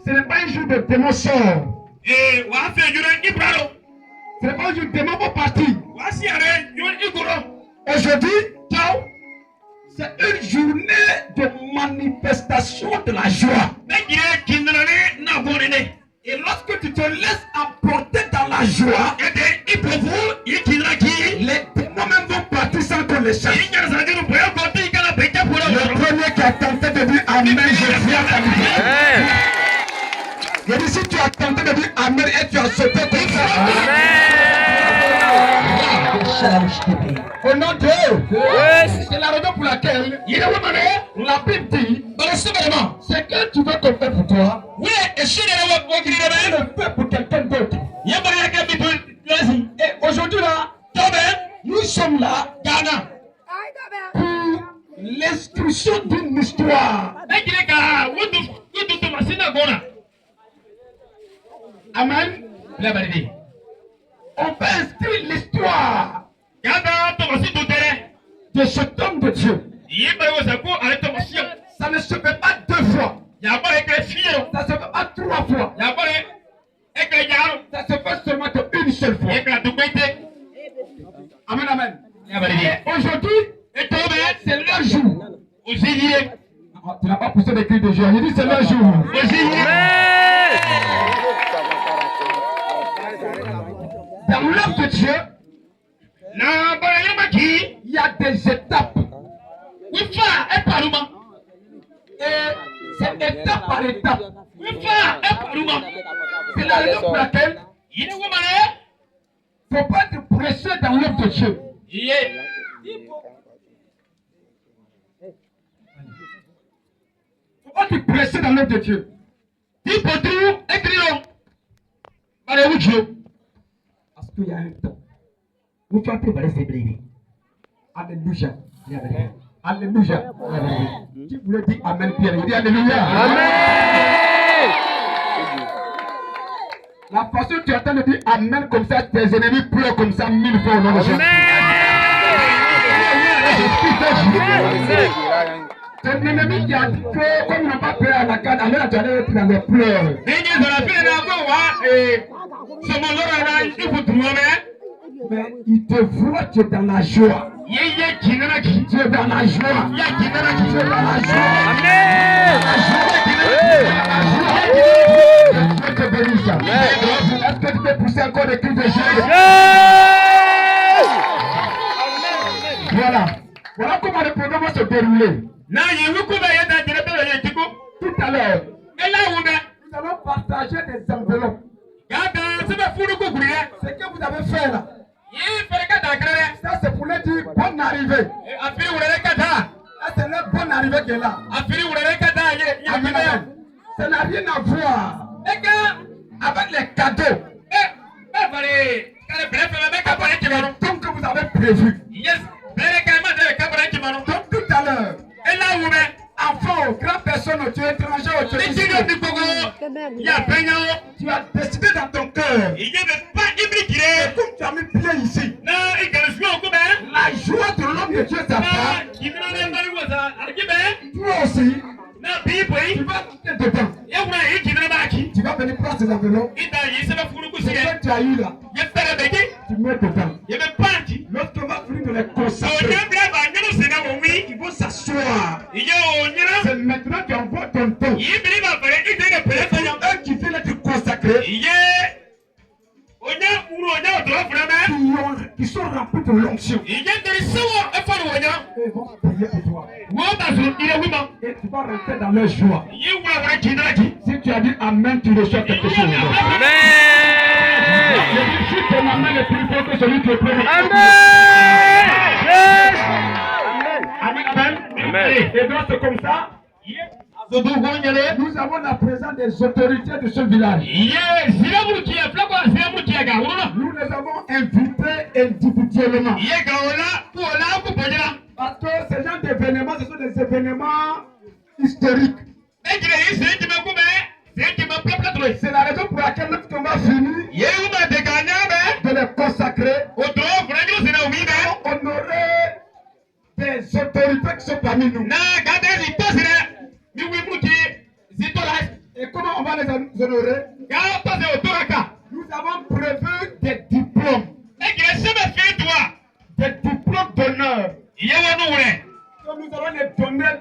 Ce n'est pas un jour de démon sort. Ce Ce n'est pas un jour de démon pour partir. Aujourd'hui, c'est une journée de manifestation de la joie. Et lorsque tu te laisses emporter dans la joie, les démons même vont partir sans qu'on les chasse. Le premier qui a tenté de dire Amen, je viens à ta vie. Je dis, si tu as tenté de dire Amen et tu as sauté comme ça. Au nom de Dieu, c'est la raison pour laquelle la Bible dit c'est que tu veux qu'on fait pour toi, le fait pour quelqu'un d'autre. Et aujourd'hui là, nous sommes là, Ghana, pour l'inscription d'une histoire. Amen. On va inscrire l'histoire de cet homme de Dieu. Ça ne se fait pas deux fois. Ça ne se fait pas trois fois. Ça se fait seulement une seule fois. Amen, amen. Et aujourd'hui, c'est leur jour. Tu n'as pas poussé des cris de joie. Il dit c'est leur jour. Dans l'œuvre de Dieu, il y a des étapes. Et c'est étape par étape. C'est la raison pour laquelle il ne faut pas être pressé dans l'œuvre de Dieu. Il ne faut pas être pressé dans l'œuvre de Dieu. Parce qu'il y a un temps. Vous faites Alléluia. Alléluia. Qui voulait dire Amen, Pierre? Il dit Alléluia. Amen. La façon dont tu attends de dire Amen comme ça, tes ennemis pleurent comme ça 1000 fois au nom de Jésus. Ton ennemi qui a dit que comme il n'a pas peur à la garde, alors tu allais être dans les pleurs. Mais il te voit, tu es dans la joie. Tu es dans la joie. Tu es dans la joie. Je te bénisse. Est-ce que tu peux pousser encore des cris de joie? Voilà. Voilà comment le programme va se dérouler. Tout à l'heure, nous allons partager des enveloppes. Ce que vous avez fait là, ça c'est pour leur dire bonne arrivée. Ça c'est leur bonne arrivée qui est là. Amen. Ça n'a rien à voir avec les cadeaux. Donc que vous avez prévu. Donc tout à l'heure, enfant, grande personne, tu es étranger, tu as décidé dans ton cœur. Comme tu as mis pied ici, la joie de l'homme de Dieu s'apprend. Toi aussi, tu vas monter dedans. Tu vas venir prendre ces enveloppes. Ce que tu as eu là, tu mets dedans. Lorsqu'on va finir de les consacrer, ils vont s'asseoir. C'est maintenant qu'ils envoient ton temps. Eux qui viennent être consacrés, qui sont remplis de l'onction. Ils vont prier pour toi. Et tu vas rentrer dans leur joie. Si tu as dit Amen, tu reçois quelque chose. Amen. Si ton Amen est plus fort que celui qui est premier. Amen. Amen. Et donc c'est comme ça. Nous avons la présence des autorités de ce village. Nous les avons invités individuellement. Parce que ce genre d'événements, ce sont des événements historiques. C'est la raison pour laquelle lorsqu'on va finir de les consacrer, on aurait des autorités qui sont parmi nous. Et comment on va les honorer? Nous avons prévu des diplômes. Des diplômes d'honneur. Que nous allons les donner